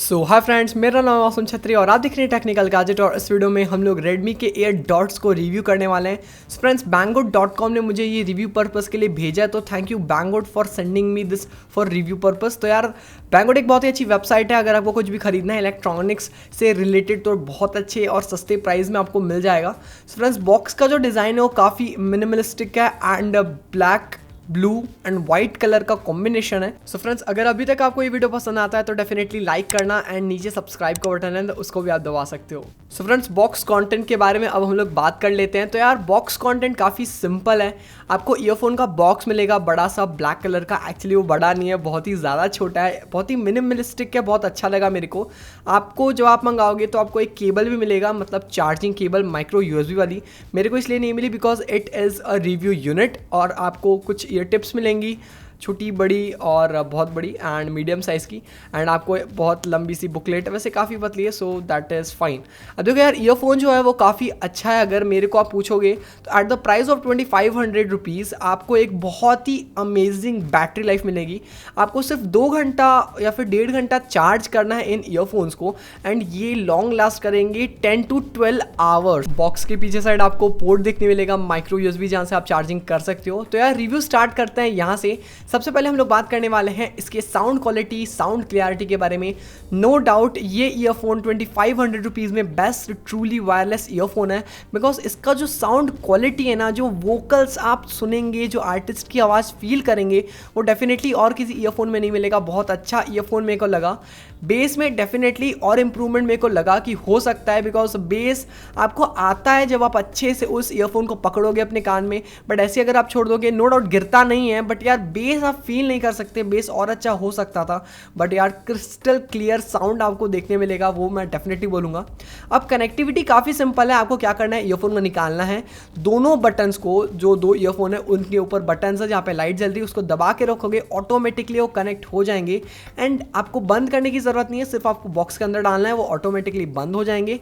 सो hi friends, मेरा नाम आसम छत्री और आप देख रहे हैं टेक्निकल गैजेट। और इस वीडियो में हम लोग Redmi के AirDots को रिव्यू करने वाले हैं। सो फ्रेंड्स, Banggood.com ने मुझे ये रिव्यू पर्पस के लिए भेजा है, तो thank you Banggood for sending me this for review purpose. तो यार, Banggood एक बहुत ही अच्छी वेबसाइट है। अगर आपको कुछ भी खरीदना है इलेक्ट्रॉनिक्स से रिलेटेड तो बहुत अच्छे और सस्ते प्राइस में आपको मिल जाएगा। सो फ्रेंड्स, बॉक्स का जो डिज़ाइन है वो काफ़ी मिनिमलिस्टिक है and black, blue and white colour का कॉम्बिनेशन है। सो फ्रेंड्स, अगर अभी तक आपको ये वीडियो पसंद आता है तो डेफिनेटली लाइक करना एंड नीचे सब्सक्राइब का बटन है उसको भी आप दबा सकते हो। सो फ्रेंड्स, बॉक्स कंटेंट के बारे में अब हम लोग बात कर लेते हैं। तो यार, बॉक्स कंटेंट काफ़ी सिंपल है। आपको ईयरफोन का बॉक्स मिलेगा बड़ा सा ब्लैक कलर का। एक्चुअली वो बड़ा नहीं है, बहुत ही ज़्यादा छोटा है, बहुत ही मिनिमलिस्टिक है, बहुत अच्छा लगा मेरे को। आपको जब आप मंगाओगे तो आपको एक केबल भी मिलेगा, मतलब चार्जिंग केबल माइक्रो USB वाली। मेरे को इसलिए नहीं मिली because it is a review unit. और आपको कुछ ईयर टिप्स मिलेंगी, छोटी, बड़ी और बहुत बड़ी एंड मीडियम साइज़ की। एंड आपको बहुत लंबी सी बुकलेट, वैसे काफ़ी पतली है, सो दैट इज़ फाइन। अब देखो यार, ईयरफोन जो है वो काफ़ी अच्छा है। अगर मेरे को आप पूछोगे तो at the price of 2500 rupees आपको एक बहुत ही अमेजिंग बैटरी लाइफ मिलेगी। आपको सिर्फ 2 घंटा या फिर 1.5 घंटा चार्ज करना है इन ईयरफोन्स को एंड ये लॉन्ग लास्ट करेंगे 10 to 12 आवर्स। बॉक्स के पीछे साइड आपको पोर्ट देखने मिलेगा माइक्रो USB, जहाँ से आप चार्जिंग कर सकते हो। तो यार, रिव्यू स्टार्ट करते हैं यहाँ से। सबसे पहले हम लोग बात करने वाले हैं इसके साउंड क्वालिटी, साउंड क्लियरिटी के बारे में। नो डाउट ये ईयरफोन 2500 रुपीज़ में बेस्ट ट्रूली वायरलेस ईयरफोन है। बिकॉज इसका जो साउंड क्वालिटी है ना, जो वोकल्स आप सुनेंगे, जो आर्टिस्ट की आवाज़ फील करेंगे, वो डेफिनेटली और किसी ईयरफोन में नहीं मिलेगा। बहुत अच्छा ईयरफोन मेरे को लगा। बेस में डेफिनेटली और इम्प्रूवमेंट मेरे को लगा कि हो सकता है, बिकॉज बेस आपको आता है जब आप अच्छे से उस ईयरफोन को पकड़ोगे अपने कान में। बट ऐसे अगर आप छोड़ दोगे, नो डाउट गिरता नहीं है, बट यार बेस आप फील नहीं कर सकते। बेस और अच्छा हो सकता था, बट यार क्रिस्टल क्लियर साउंड आपको देखने मिलेगा, वो मैं डेफिनेटली बोलूँगा। अब कनेक्टिविटी काफ़ी सिंपल है। आपको क्या करना है, ईयरफोन को निकालना है, दोनों बटन्स को, जो 2 ईयरफोन है उनके ऊपर बटन्स है जहाँ पे लाइट जल रही है, उसको दबा के रखोगे, ऑटोमेटिकली वो कनेक्ट हो जाएंगे। एंड आपको बंद करने की ज़रूरत नहीं है, सिर्फ आपको बॉक्स के अंदर डालना है, वो ऑटोमेटिकली बंद हो जाएंगे।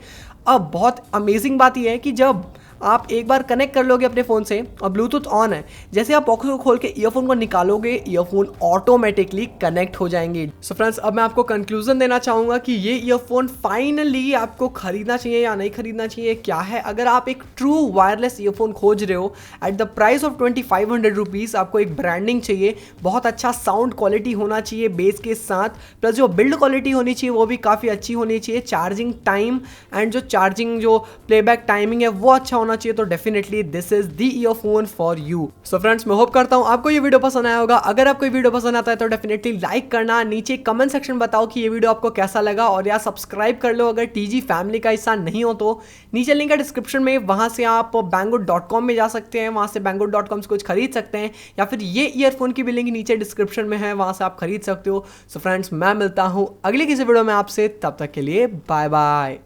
अब बहुत अमेजिंग बात यह है कि जब आप एक बार कनेक्ट कर लोगे अपने फ़ोन से और ब्लूटूथ ऑन है, जैसे आप बॉक्स को खोल के ईयरफोन को निकालोगे, ईयरफोन ऑटोमेटिकली कनेक्ट हो जाएंगे। सो फ्रेंड्स, अब मैं आपको कंक्लूजन देना चाहूँगा कि ये ईयरफोन फाइनली आपको खरीदना चाहिए या नहीं खरीदना चाहिए, क्या है। अगर आप एक ट्रू वायरलेस ईयरफोन खोज रहे हो at the price of 2500 rupees, आपको एक ब्रांडिंग चाहिए, बहुत अच्छा साउंड क्वालिटी होना चाहिए बेस के साथ, प्लस जो बिल्ड क्वालिटी होनी चाहिए वो भी काफ़ी अच्छी होनी चाहिए, चार्जिंग टाइम एंड जो चार्जिंग जो प्लेबैक टाइमिंग है वो अच्छा होना चाहिए, तो definitely this is the earphone for you. So friends, मैं होप करता हूं आपको ये वीडियो पसंद आया होगा। अगर आपको ये वीडियो पसंद आता है तो डेफिनेटली लाइक करना, नीचे कमेंट सेक्शन बताओ कि ये वीडियो आपको कैसा लगा, और यार सब्सक्राइब कर लो अगर TG फैमिली का हिस्सा नहीं हो तो। नीचे लिंक है डिस्क्रिप्शन में, वहां से आप Banggood.com में जा सकते हैं, वहां से Banggood.com से कुछ खरीद सकते हैं, या फिर ये ईयरफोन की भी लिंक नीचे डिस्क्रिप्शन में है, वहां से आप खरीद सकते हो। सो फ्रेंड्स, मैं मिलता हूं अगली किसी वीडियो में आपसे, तब तक के लिए बाय बाय।